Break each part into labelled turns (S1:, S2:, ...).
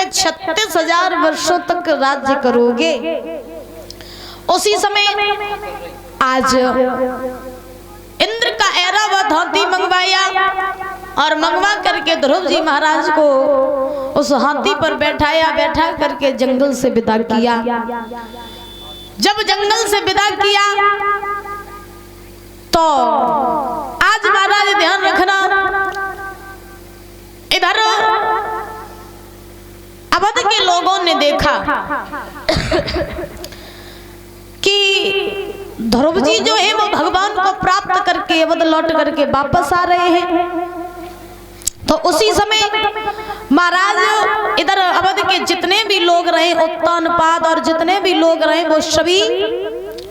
S1: के 36,000 वर्षों तक राज्य करोगे। उसी समय आज इंद्र का ऐरावत हाथी मंगवाया और मंगवा करके ध्रुव जी महाराज को उस हाथी पर बैठाया, बैठा करके जंगल से विदा किया। जब जंगल से विदा किया तो आज महाराज ध्यान रखना, इधर अवध के लोगों ने देखा कि ध्रुव जी जो है वो भगवान को प्राप्त करके अवध लौट करके वापस आ रहे हैं। तो उसी समय महाराज इधर अवध के जितने भी लोग रहे, उत्तानपाद और जितने भी लोग रहे, वो सभी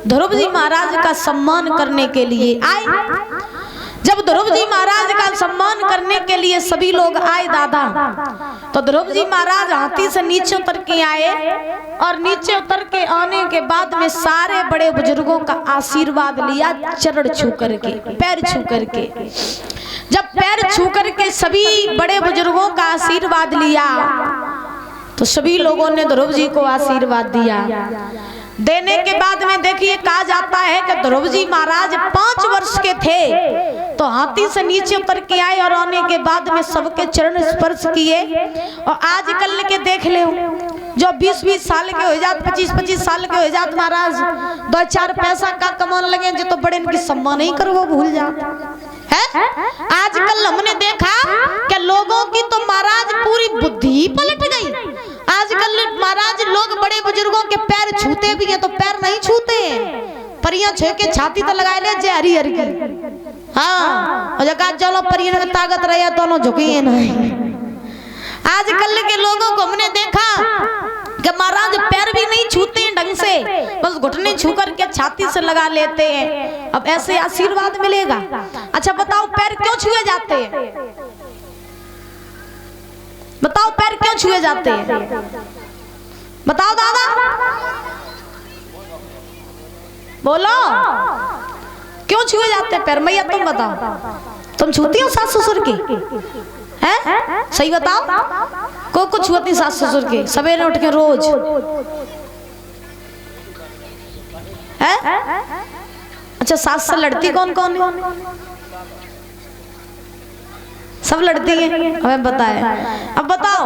S1: ध्रुव जी महाराज का सम्मान करने के लिए आए। जब ध्रुव जी महाराज का सम्मान करने के लिए सभी लोग आए दादा, तो ध्रुव जी महाराज हाथी से नीचे उतर के आए और नीचे उतर के आने के बाद में सारे बड़े बुजुर्गों का आशीर्वाद लिया, चरण छू करके, पैर छू करके। जब पैर छू करके सभी बड़े बुजुर्गों का आशीर्वाद लिया तो सभी लोगों ने ध्रुव जी को आशीर्वाद दिया। देने के बाद में देखिए कहा जाता है कि ध्रुव जी महाराज 5 वर्ष के थे तो हाथी से नीचे उतर के आए और आने के बाद में सबके चरण स्पर्श किए। और आजकल के देख ले जो 20-20 साल के हो जाते, 25-25 साल के हो जाते महाराज, 2-4 पैसा का कमाने लगे जो तो बड़े इनकी सम्मान नहीं करो वो भूल जाते है। आजकल हमने देखा कि लोगों की तो महाराज पूरी बुद्धि पलट गई। आजकल महाराज लोग बड़े बुजुर्गों के पैर छूते भी हैं तो पैर नहीं छूते हैं, परियां छे के छाती तो लगाए ले जय हरि हरि की। हाँ, और जगह चलो परियां में ताकत रहे दोनों झुकी नहीं। आजकल के लोगों को हमने देखा कि महाराज पैर भी नहीं छूते हैं ढंग से, बस घुटने छू करके छाती से लगा लेते हैं। अब ऐसे आशीर्वाद मिलेगा? अच्छा बताओ पैर क्यों छुए जाते हैं? बताओ पैर क्यों छुए जाते हैं? बताओ दादा, बोलो क्यों छुए जाते हैं पैर? मैया तुम बताओ, तुम छूती हो सास ससुर की? हैं? सही बताओ, को कुछ छुअती सास ससुर के सवेरे उठ के रोज? है? अच्छा सास से लड़ती कौन कौन है? सब लड़ती है, हमें बताए। अब बताओ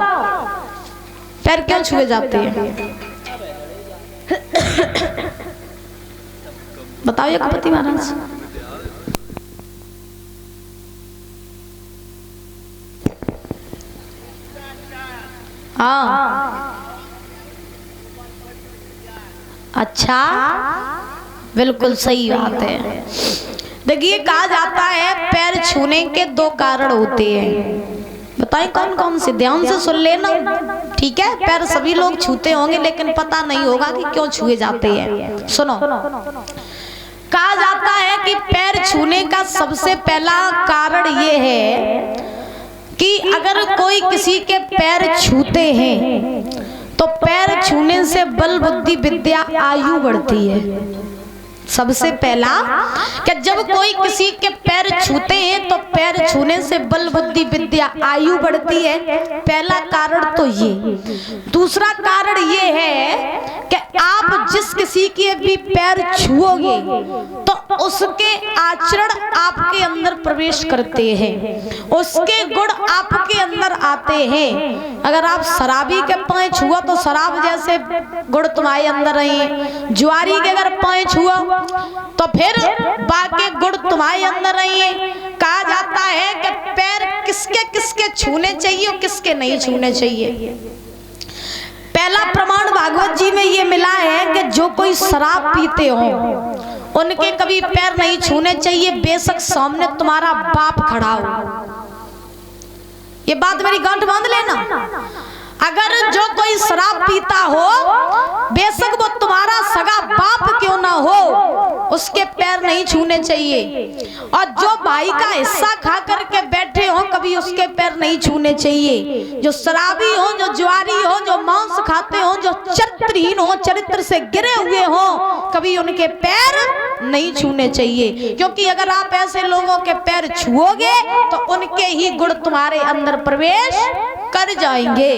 S1: पैर क्यों छुए जाते हैं? बताओ यज्ञपति महाराज। हाँ अच्छा, बिल्कुल सही बात है। देखिए कहा जाता है पैर छूने के 2 कारण होते हैं। बताएं कौन कौन से? ध्यान से सुन लेना, ठीक है? पैर सभी लोग छूते होंगे लेकिन पता नहीं होगा कि क्यों छुए जाते हैं। सुनो, कहा जाता है कि पैर छूने का सबसे पहला कारण ये है कि अगर कोई किसी के पैर छूते हैं तो पैर छूने से बल बुद्धि विद्या आयु बढ़ती है। सबसे पहला कि जब कोई किसी के पैर छूते हैं तो पैर छूने से बल बुद्धि विद्या आयु बढ़ती है, पहला कारण तो ये। दूसरा कारण ये है कि आप जिस किसी के भी पैर छुओगे तो उसके आचरण आपके अंदर प्रवेश करते हैं, उसके गुण आपके अंदर आते हैं। अगर आप शराबी के पांव छुआ तो शराब जैसे गुण तुम्हारे अंदर रहे, जुआरी के अगर पांव छुआ तो फिर बाकी गुण तुम्हारे अंदर रहे। कहा जाता है कि पैर किसके किसके छूने चाहिए और किसके नहीं छूने चाहिए। पहला प्रमाण भागवत जी में ये मिला है कि जो कोई शराब पीते हो उनके कभी पैर नहीं छूने चाहिए, बेशक सामने तुम्हारा बाप खड़ा हो। ये बात मेरी गांठ बांध लेना। अगर जो कोई शराब पीता हो, बेशक वो तुम्हारा सगा बाप क्यों ना हो, उसके पैर नहीं छूने चाहिए। और जो भाई का हिस्सा खा करके बैठे हो, कभी उसके पैर नहीं छूने चाहिए। जो शराबी हो, जो जुआरी हो, जो मांस खाते हो, जो चरित्रहीन हो, चरित्र से गिरे हुए हो, कभी उनके पैर नहीं छूने चाहिए। क्योंकि अगर आप ऐसे लोगों के पैर छुओगे तो उनके ही गुण तुम्हारे अंदर प्रवेश कर जाएंगे।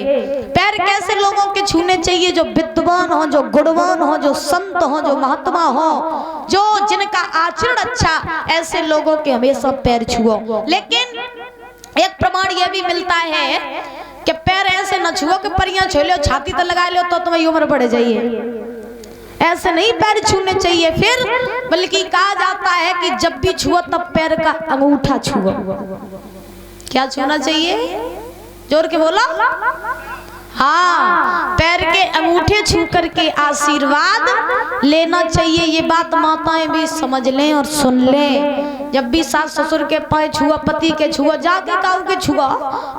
S1: पैर कैसे लोगों के छूने चाहिए? जो विद्वान हो, जो गुणवान हो, जो संत हो, जो महात्मा हो, जो जिनका आचरण अच्छा, ऐसे लोगों के हमेशा पैर छुओ। लेकिन एक प्रमाण यह भी मिलता है कि पैर ऐसे न छुओ कि परियां छू लो, छाती तो लगा लो तो तुम्हारी उम्र बढ़ जाइए। ऐसे नहीं पैर छूने चाहिए। फिर बल्कि कहा जाता है कि जब भी छुओ तब पैर का अंगूठा छुओ। क्या छूना चाहिए? जोर के बोलो। हाँ, पैर के अंगूठे छू करके आशीर्वाद लेना चाहिए। ये बात माताएं भी समझ लें और सुन लें। जब भी सास ससुर के पाए छुआ, पति के छुआ, जाके काऊ के छुआ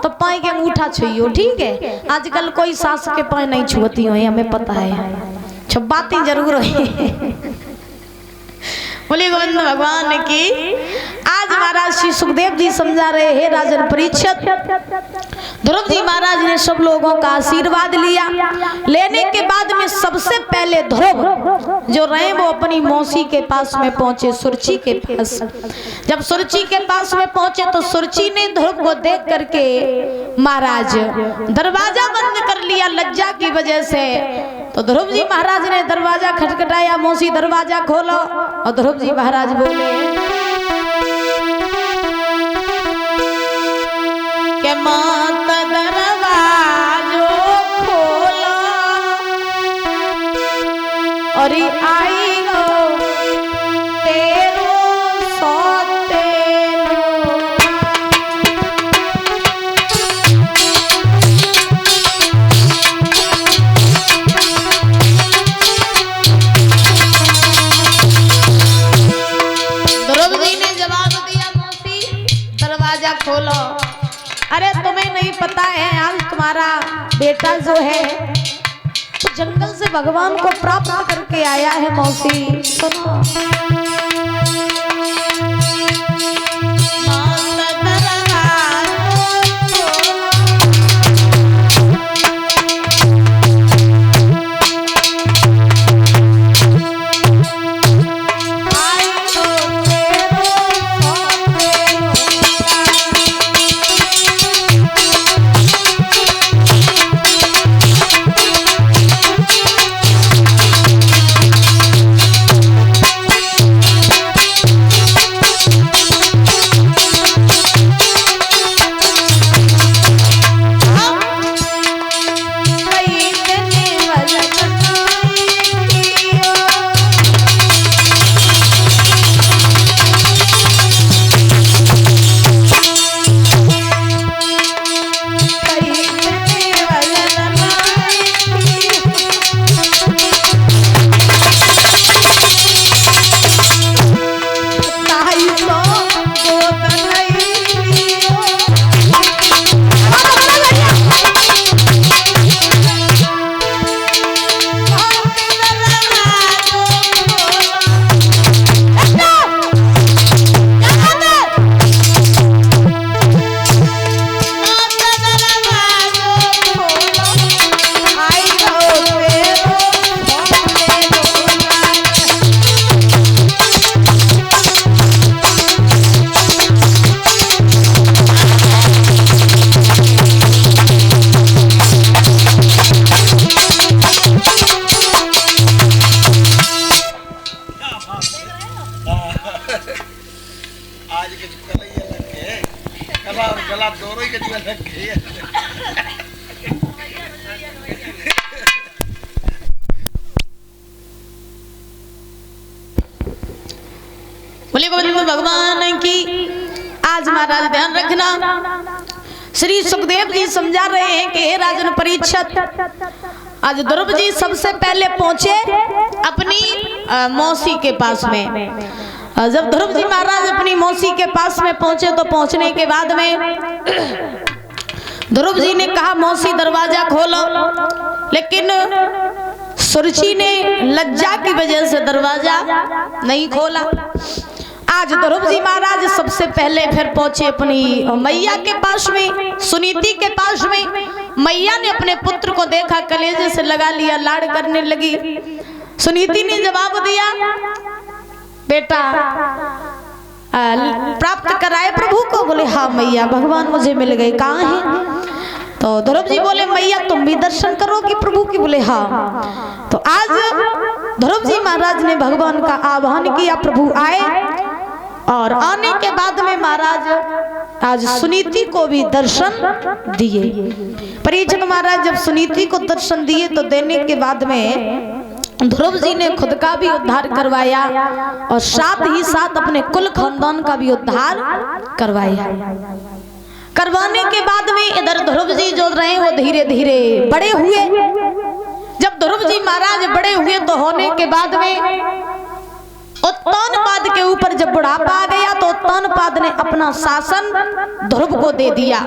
S1: तो पाए के अंगूठा छुइयो, ठीक है। आजकल कोई सास के पाए नहीं छुअती हो, हमें पता है, बातें जरूर है। बोले गोविंद भगवान की। आज महाराज श्री सुखदेव जी समझा रहे हैं राजन परीक्षित। ध्रुव जी महाराज ने सब लोगों का आशीर्वाद लिया। लेने के बाद में सबसे पहले ध्रुव जो रहे वो अपनी मौसी के पास में पहुंचे, सुरची के पास। जब सुरची के पास में पहुंचे तो सुरची ने ध्रुव को देख करके महाराज दरवाजा बंद कर लिया लज्जा की वजह से। तो ध्रुव जी महाराज ने दरवाजा खटखटाया, मौसी दरवाजा खोलो। और ध्रुव जी महाराज बोले कि मात दरवाजो खोलो और आई लो तेरो सोते खोलो। अरे तुम्हें नहीं पता है, आज तुम्हारा बेटा जो है तो जंगल से भगवान को प्राप्त करके आया है। मौसी सुनो। बोले गोविंद भगवान की। आज महाराज ध्यान रखना, श्री सुखदेव जी समझा रहे हैं कि हे राजन परीक्षित, आज ध्रुव जी सबसे पहले पहुंचे अपनी मौसी के पास में। जब ध्रुव जी महाराज अपनी मौसी के पास में पहुंचे तो पहुंचने के बाद में ध्रुव जी ने कहा मौसी दरवाजा खोलो, लेकिन सुरची ने लज्जा की वजह से दरवाजा नहीं खोला। आज ध्रुव जी महाराज सबसे पहले फिर पहुंचे अपनी मैया के पास में, सुनीति के पास में। मैया ने अपने पुत्र को देखा, कलेजे से लगा लिया, लाड़ करने लगी। सुनीति ने जवाब दिया, बेटा प्राप्त कराए प्रभु को? बोले हाँ मैया, भगवान मुझे मिल गए। कहाँ है? तो ध्रुव जी बोले मैया तुम भी दर्शन करोगी प्रभु की? बोले हाँ। तो आज ध्रुव जी महाराज ने भगवान का आह्वान किया, प्रभु आए और आने के बाद में महाराज आज सुनीति को भी दर्शन दिए। परीक्षित महाराज जब सुनीति को दर्शन दिए तो देने के बाद में ध्रुव जी ने खुद का भी उद्धार करवाया और साथ ही साथ अपने कुल खानदान का भी उद्धार करवाया। करवाने के बाद में इधर ध्रुव जी जो रहे वो धीरे धीरे बड़े हुए। जब ध्रुव जी महाराज बड़े हुए तो होने के बाद में उत्तानपाद के ऊपर जब बुढ़ापा आ गया तो उत्तानपाद ने अपना शासन ध्रुव को दे दिया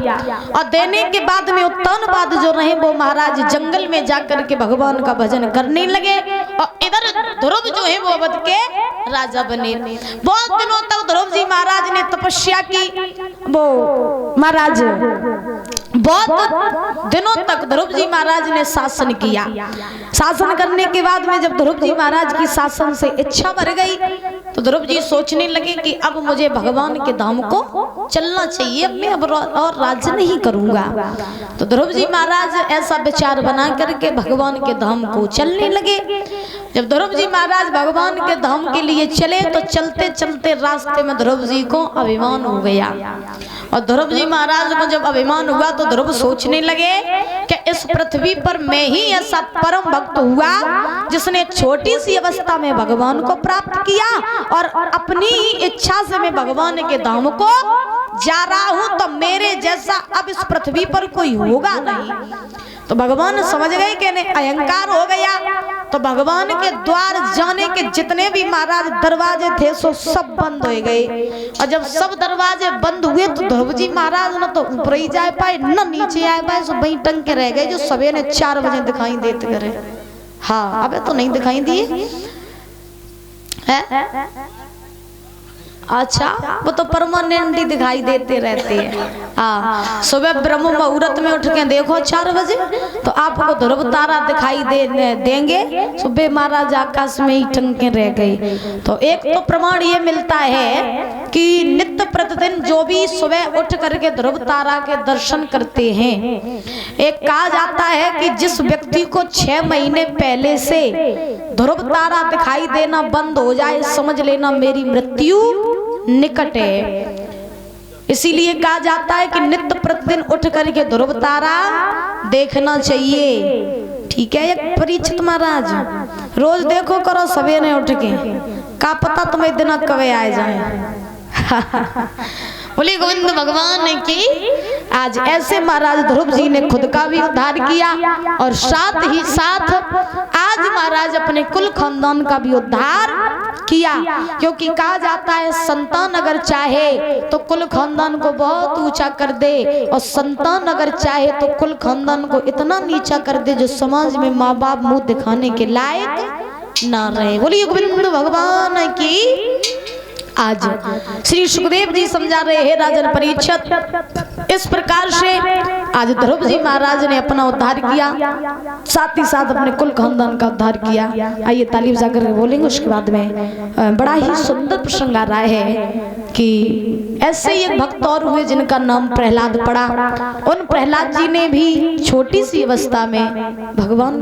S1: और देने के बाद में उत्तानपाद जो रहे वो महाराज जंगल में जाकर के भगवान का भजन करने लगे और इधर ध्रुव जो है वो अवध के राजा बने। बहुत दिनों तक ध्रुव जी महाराज ने तपस्या की। वो महाराज बहुत दिनों तक ध्रुव जी महाराज ने शासन किया। शासन करने के बाद में जब ध्रुव जी महाराज की शासन से इच्छा बढ़ गई तो ध्रुव जी सोचने लगे कि अब मुझे भगवान के धाम को चलना चाहिए, मैं अब और राज्य नहीं करूंगा। तो ध्रुव जी महाराज ऐसा विचार बना करके भगवान के धाम को चलने लगे। जब ध्रुव जी महाराज भगवान के धाम के लिए चले तो चलते चलते रास्ते में ध्रुव जी को अभिमान हो गया और ध्रुव जी महाराज को जब अभिमान हुआ तो ध्रुव सोचने लगे कि इस पृथ्वी पर मैं ही ऐसा परम भक्त हुआ जिसने छोटी सी अवस्था में भगवान को प्राप्त किया और अपनी ही इच्छा से मैं भगवान के धाम को जा रहा हूं, तो मेरे जैसा अब इस पृथ्वी पर कोई होगा नहीं। तो भगवान समझ गए कि नहीं अहंकार हो गया। तो भगवान के द्वार जाने के जितने भी महाराज दरवाजे थे सो सब बंद हो गए और जब सब दरवाजे बंद हुए तो ध्रुव जी महाराज न तो ऊपर ही जा पाए न नीचे आ पाए, सो वहीं टंग के रह गए जो सवेरे 4 बजे दिखाई देते करे। हाँ अबे तो नहीं दिखाई दिए है? अच्छा वो तो परमानेंट ही दिखाई देते रहते हैं। हाँ सुबह ब्रह्म मुहूर्त में उठ के देखो 4 बजे तो आपको ध्रुव तारा दिखाई देंगे। सुबह महाराज आकाश में ही टंगे रह गए। तो एक तो प्रमाण ये मिलता है कि नित्य प्रतिदिन जो भी सुबह उठ करके ध्रुव तारा के दर्शन करते हैं, एक कहा जाता है कि जिस व्यक्ति को 6 महीने पहले से ध्रुव तारा दिखाई देना बंद हो जाए समझ लेना मेरी मृत्यु निकट है। इसीलिए कहा जाता है कि नित्य प्रतिदिन उठ करके ध्रुव तारा देखना चाहिए। ठीक है एक परीक्षित महाराज रोज देखो करो सवेरे उठ के, का पता तुम्हें दिन कवे आए जाए। बोले गोविंद भगवान की। आज ऐसे महाराज ध्रुव जी ने खुद का भी उद्धार किया और साथ ही साथ आज महाराज अपने कुल खानदान का भी उद्धार किया, क्योंकि कहा जाता है संतान अगर चाहे तो कुल खानदान को बहुत ऊंचा कर दे और संतान अगर चाहे तो कुल खानदान को इतना नीचा कर दे जो समाज में माँ बाप मुंह दिखाने के लायक ना रहे। बोलिए गोविंद भगवान की। आज श्री सुखदेव जी समझा रहे हैं राजन परीक्षित इस प्रकार से आज ध्रुव जी महाराज ने अपना उद्धार किया, साथ ही साथ अपने कुल खानदान का उद्धार किया। आइए ताली बजाकर बोलेंगे। उसके बाद में बड़ा ही सुंदर प्रसंग आ रहा है कि ऐसे ही एक भक्त और हुए जिनका नाम प्रहलाद पड़ा। उन प्रहलाद जी ने भी छोटी सी अवस्था में भगवान